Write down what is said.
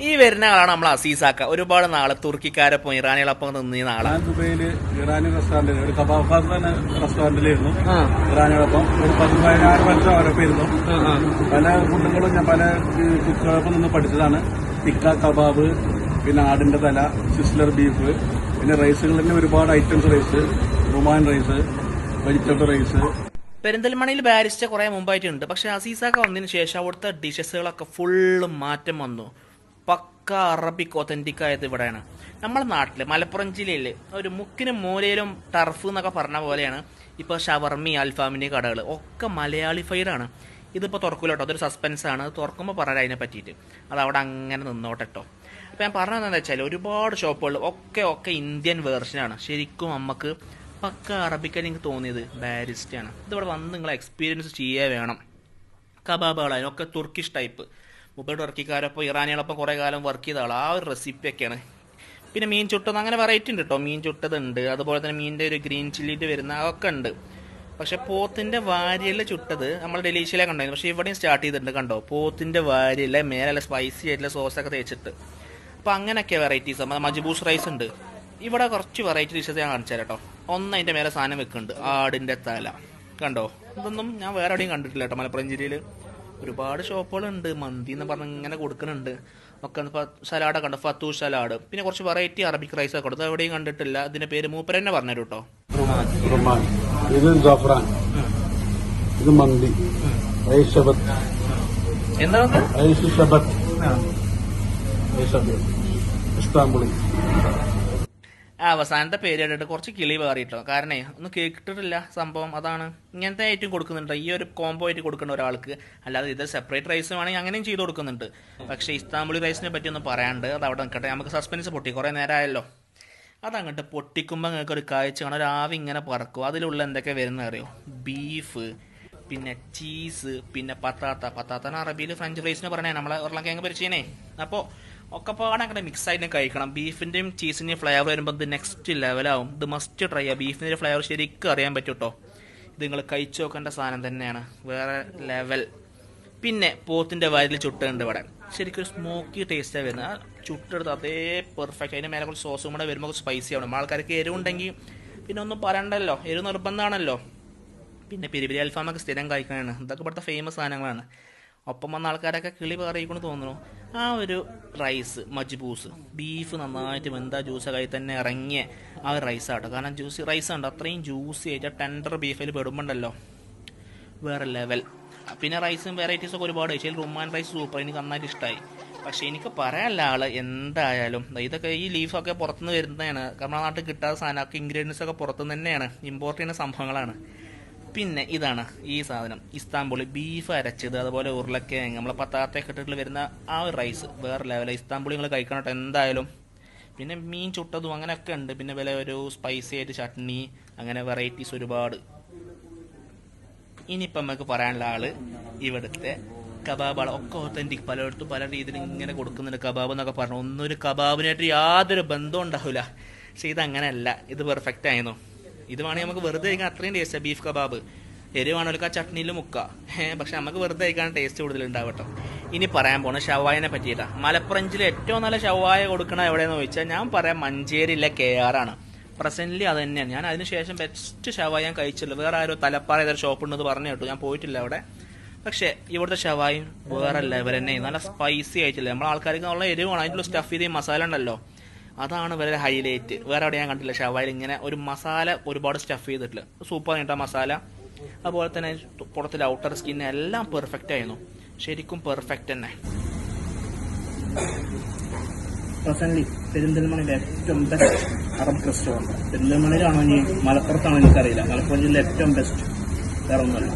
ഈ വരുന്ന ആളാണ് നമ്മൾ അസീസാക്ക. ഒരുപാട് നാളെ തുർക്കിക്കാരൊപ്പം ഇറാനികളൊപ്പം നിന്ന ആളാണ്. ദുബൈയില് ഇറാനി റെസ്റ്റോറന്റിൽ ഒരു കബാബ് റെസ്റ്റോറന്റിലായിരുന്നു ഇറാനികളൊപ്പം ഒരു 10-16 വർഷം അവരൊപ്പം ഇരുന്നു. പല ഫുഡുകളും ഞാൻ പല കുക്കുകളൊപ്പം നിന്ന് പഠിച്ചതാണ്. ടിക്ക കബാബ്, പിന്നെ ആടിന്റെ തല, സിസ്ലർ ബീഫ്, പിന്നെ റൈസുകൾ തന്നെ ഒരുപാട് ഐറ്റംസ് റൈസ്, റുമാൻ റൈസ്, വെജിറ്റബിൾ റൈസ്. പെരിന്തൽമണ്ണയിൽ ബാരിസ്റ്റ കുറെ മുമ്പായിട്ടുണ്ട്. പക്ഷെ അസീസാക്ക വന്നതിന് ശേഷം അവിടുത്തെ ഡിഷസുകളൊക്കെ ഫുള്ള് മാറ്റം വന്നു. പക്ക അറബിക് ഒത്തന്റിക് ആയത് ഇവിടെയാണ്. നമ്മുടെ നാട്ടില് മലപ്പുറം ജില്ലയിൽ ഒരു മുക്കിനും മൂലയിലും ടർഫ് എന്നൊക്കെ പറഞ്ഞ പോലെയാണ് ഇപ്പോൾ ഷവർമി അൽഫാമിൻ്റെ കടകൾ ഒക്കെ മലയാളി ഫൈഡാണ്. ഇതിപ്പോൾ തുറക്കൂല കേട്ടോ, അതൊരു സസ്പെൻസാണ്. അത് തുറക്കുമ്പോൾ പറയാം അതിനെ പറ്റിയിട്ട്. അത് അവിടെ അങ്ങനെ നിന്നോട്ടെ കേട്ടോ. അപ്പോൾ ഞാൻ പറഞ്ഞതെന്താ വെച്ചാൽ ഒരുപാട് ഷോപ്പുകൾ ഒക്കെ ഇന്ത്യൻ വേർഷനാണ്. ശരിക്കും നമുക്ക് പക്ക അറബിക്കാൻ എനിക്ക് തോന്നിയത് ബാരിസ്റ്റയാണ്. ഇതിവിടെ വന്ന് നിങ്ങൾ എക്സ്പീരിയൻസ് ചെയ്യേ വേണം. കബാബുകളായാലും തുർക്കിഷ് ടൈപ്പ്. മുമ്പ് ടർക്കിക്കാരൊപ്പം ഇറാനികളൊപ്പം കുറേ കാലം വർക്ക് ചെയ്ത ആൾ. ആ ഒരു റെസിപ്പിയൊക്കെയാണ്. പിന്നെ മീൻ ചുട്ടത് അങ്ങനെ വെറൈറ്റി ഉണ്ട് കേട്ടോ. മീൻ ചുട്ടതുണ്ട്, അതുപോലെ തന്നെ മീനിൻ്റെ ഒരു ഗ്രീൻ ചില്ലിൻ്റെ വരുന്ന അതൊക്കെ ഉണ്ട്. പക്ഷെ പോത്തിൻ്റെ വാരിയല്ല ചുട്ടത് നമ്മൾ ഡെലീഷ്യയിലെ കണ്ടായിരുന്നു. പക്ഷെ ഇവിടെയും സ്റ്റാർട്ട് ചെയ്തിട്ടുണ്ട് കണ്ടോ. പോത്തിൻ്റെ വാരിയല്ല മേലെ സ്പൈസി ആയിട്ടുള്ള സോസൊക്കെ തേച്ചിട്ട്. അപ്പോൾ അങ്ങനെയൊക്കെ വെറൈറ്റീസ്. മജ്ബൂസ് റൈസ് ഉണ്ട്. ഇവിടെ കുറച്ച് വെറൈറ്റി ഡിഷസ് ഞാൻ കാണിച്ചു തരാം കേട്ടോ. അതിൻ്റെ മേലെ സാധനം വെക്കുന്നുണ്ട്, ആടിൻ്റെ തല കണ്ടോ. ഇതൊന്നും ഞാൻ വേറെ എവിടെയും കണ്ടിട്ടില്ല കേട്ടോ. മലപ്പുറം ജില്ലയിൽ ഒരുപാട് ഷോപ്പുകളുണ്ട്. മന്തി എന്ന് പറഞ്ഞ് ഇങ്ങനെ കൊടുക്കുന്നുണ്ട്. ഒക്കെ സലാഡൊക്കെ ഉണ്ട്, ഫത്തൂ സലാഡ്. പിന്നെ കുറച്ച് വെറൈറ്റി അറബിക് റൈസ് ഒക്കെ കൊടുത്തു. എവിടെയും കണ്ടിട്ടില്ല. ഇതിന്റെ പേര് മൂപ്പര് തന്നെ പറഞ്ഞുതരും കേട്ടോ. ഇത് ജഫ്രാൻ, ഇത് മന്തി, ഇസ്താംബുളി. അവസാനത്തെ പേര് കേട്ടിട്ട് കുറച്ച് കിളി വേറിട്ടോ. കാരണം ഒന്നും കേട്ടിട്ടില്ല സംഭവം. അതാണ് ഇങ്ങനത്തെ ഐറ്റം കൊടുക്കുന്നുണ്ട്. ഈ ഒരു കോംബോ ആയിട്ട് കൊടുക്കുന്ന ഒരാൾക്ക്. അല്ലാതെ ഇത് സെപ്പറേറ്റ് റൈസ് വേണമെങ്കിൽ അങ്ങനെയും ചെയ്ത് കൊടുക്കുന്നുണ്ട്. പക്ഷേ ഇസ്താംബുളി റൈസിനെ പറ്റി ഒന്ന് പറയാണ്ട് അത് അവിടെ നിൽക്കട്ടെ. നമുക്ക് സസ്പെൻസ് പൊട്ടി കുറേ നേരമായല്ലോ. അതങ്ങോട്ട് പൊട്ടിക്കുമ്പോൾ നിങ്ങൾക്ക് ഒരു കാഴ്ച കാണാം. ഒരു ആവി ഇങ്ങനെ പറക്കും. അതിലുള്ള എന്തൊക്കെ വരുന്നത് അറിയോ? ബീഫ്, പിന്നെ ചീസ്, പിന്നെ പത്താത്തന അറബിയിൽ ഫ്രഞ്ച് ഫ്രൈസിന് പറയണേ നമ്മളെ ഉരുളക്കിഴങ്ങ് പൊരിച്ചേനെ. അപ്പോൾ ഒക്കെ പാടെ അങ്ങനെ മിക്സ് ആയിട്ട് കഴിക്കണം. ബീഫിൻ്റെയും ചീസിൻ്റെയും ഫ്ലേവർ വരുമ്പോൾ ഇത് നെക്സ്റ്റ് ലെവലാവും. ഇത് മസ്റ്റ് ട്രൈ ചെയ്യുക. ബീഫിൻ്റെ ഫ്ലേവർ ശരിക്കും അറിയാൻ പറ്റും കേട്ടോ. ഇത് നിങ്ങൾ കഴിച്ചു നോക്കേണ്ട സാധനം തന്നെയാണ്, വേറെ ലെവൽ. പിന്നെ പോത്തിൻ്റെ വാരിൽ ചുട്ടുണ്ട് ഇവിടെ. ശരിക്കും ഒരു സ്മോക്കി ടേസ്റ്റാണ് വരുന്നത്. ആ ചുട്ടെടുത്ത് അതേ പെർഫെക്റ്റ്. അതിൻ്റെ മേലെ കുറച്ച് സോസും കൂടെ വരുമ്പോൾ സ്പൈസി ആവണം. ആൾക്കാർക്ക് എരിവുണ്ടെങ്കിൽ പിന്നെ ഒന്നും പറയണ്ടല്ലോ, എരിവ് നിർബന്ധമാണല്ലോ. പിന്നെ പെരിപെരി അൽഫാമൊക്കെ സ്ഥിരം കഴിക്കാനാണ്. ഇതൊക്കെ ഇവിടുത്തെ ഫേമസ് സാധനങ്ങളാണ്. ഒപ്പം വന്ന ആൾക്കാരൊക്കെ കിളി പറയിക്കൊണ്ട് തോന്നുന്നു. ആ ഒരു റൈസ് മജ്ബൂസ്, ബീഫ് നന്നായിട്ട് വെന്താ ജ്യൂസൊക്കെ തന്നെ ഇറങ്ങിയ ആ ഒരു റൈസാട്ടോ. കാരണം ജ്യൂസി റൈസ് ഉണ്ട്, അത്രയും ജ്യൂസി ആയിട്ട് ടെൻഡർ ബീഫിൽ പെടുമ്പോണ്ടല്ലോ വേറെ ലെവൽ. പിന്നെ റൈസും വെറൈറ്റീസൊക്കെ ഒരുപാട് കഴിച്ചാൽ റുമാൻ റൈസ് സൂപ്പർ, എനിക്ക് നന്നായിട്ട് ഇഷ്ടമായി. പക്ഷേ എനിക്ക് പറയാനുള്ള ആൾ എന്തായാലും ഇതൊക്കെ ഈ ലീഫൊക്കെ പുറത്തുനിന്ന് വരുന്നതാണ്. നമ്മുടെ നാട്ടിൽ കിട്ടാത്ത സാധനമൊക്കെ ഇൻഗ്രീഡിയൻസ് ഒക്കെ പുറത്തുനിന്ന് തന്നെയാണ്, ഇമ്പോർട്ട് ചെയ്യുന്ന സംഭവങ്ങളാണ്. പിന്നെ ഇതാണ് ഈ സാധനം, ഇസ്താംബുളി ബീഫ് അരച്ചത്, അതുപോലെ ഉരുളക്കിഴങ്ങ്, നമ്മളെ പത്താത്തൊക്കെ ഇട്ടിട്ട് വരുന്ന ആ ഒരു റൈസ് വേറെ ലെവലാണ്. ഇസ്താംബുളി നിങ്ങൾ കഴിക്കണം കേട്ടോ എന്തായാലും. പിന്നെ മീൻ ചുട്ടതും അങ്ങനെയൊക്കെ ഉണ്ട്. പിന്നെ വില ഒരു സ്പൈസി ആയിട്ട് ചട്നി, അങ്ങനെ വെറൈറ്റീസ് ഒരുപാട്. ഇനിയിപ്പം നമുക്ക് പറയാനുള്ള ആള് ഇവിടുത്തെ കബാബുകൾ ഒക്കെ ഒത്തന്റിക്, പലയിടത്തും പല രീതിയിൽ ഇങ്ങനെ കൊടുക്കുന്നുണ്ട്. കബാബ് എന്നൊക്കെ പറഞ്ഞു ഒന്നും ഒരു കബാബിനായിട്ട് യാതൊരു ബന്ധവും ഉണ്ടാവില്ല. പക്ഷെ ഇതങ്ങനെയല്ല, ഇത് പെർഫെക്റ്റ് ആയിരുന്നു. ഇത് വേണമെങ്കിൽ നമുക്ക് വെറുതെ കഴിക്കാൻ അത്രയും ടേസ്റ്റാണ്. ബീഫ് കബാബ് എരിവാണല്ലോ ആ ചട്നിയിൽ മുക്കുക. പക്ഷെ നമുക്ക് വെറുതെ കഴിക്കാൻ ടേസ്റ്റ് കൂടുതലുണ്ടാവട്ടോ. ഇനി പറയാൻ പോണ ഷവായിനെ പറ്റിയിട്ടാണ്. മലപ്പുറം ജില്ലയിൽ ഏറ്റവും നല്ല ഷവായ കൊടുക്കണ എവിടെയെന്ന് ചോദിച്ചാൽ ഞാൻ പറയാം മഞ്ചേരിയിലെ KR ആണ്. പ്രസന്റ്ലി അത് തന്നെയാണ്. ഞാൻ അതിനുശേഷം ബെസ്റ്റ് ഷവായ ഞാൻ കഴിച്ചുള്ളൂ. വേറെ ആരോ തലപ്പാറ ഏതൊരു ഷോപ്പ് ഉണ്ടെന്ന് പറഞ്ഞു കേട്ടു, ഞാൻ പോയിട്ടില്ല അവിടെ. പക്ഷേ ഇവിടുത്തെ ഷവായും വേറെ ലെവൽ തന്നെ, നല്ല സ്പൈസി ആയിട്ടില്ല. നമ്മളെ ആൾക്കാർക്ക് നല്ല എരിവാണ്. അതിൻ്റെ സ്റ്റഫ് ചെയ്ത മസാല ഉണ്ടല്ലോ, അതാണ് വളരെ ഹൈലൈറ്റ്. വേറെ അവിടെ ഞാൻ കണ്ടില്ല ഷവായിൽ ഇങ്ങനെ ഒരു മസാല ഒരുപാട് സ്റ്റഫ് ചെയ്തിട്ടില്ല. സൂപ്പർ ആയിട്ടാ മസാല. അതുപോലെ തന്നെ പുറത്തിലെ ഔട്ടർ സ്കിൻ എല്ലാം പെർഫെക്റ്റ് ആയിരുന്നു. ശരിക്കും പെർഫെക്റ്റ് തന്നെ. പ്രസന്റ്ലി പെരിന്തൽമണ്ണയിലെ ഏറ്റവും ബെസ്റ്റ് അറബ് റെസ്റ്റോറൻറ്റ് പെരിന്തൽമണ്ണയിലാണോ ഇനി മലപ്പുറത്താണോ എനിക്കറിയില്ല. മലപ്പുറം ജില്ലയിലെ ഏറ്റവും ബെസ്റ്റ് വേറെ ഒന്നുമല്ല.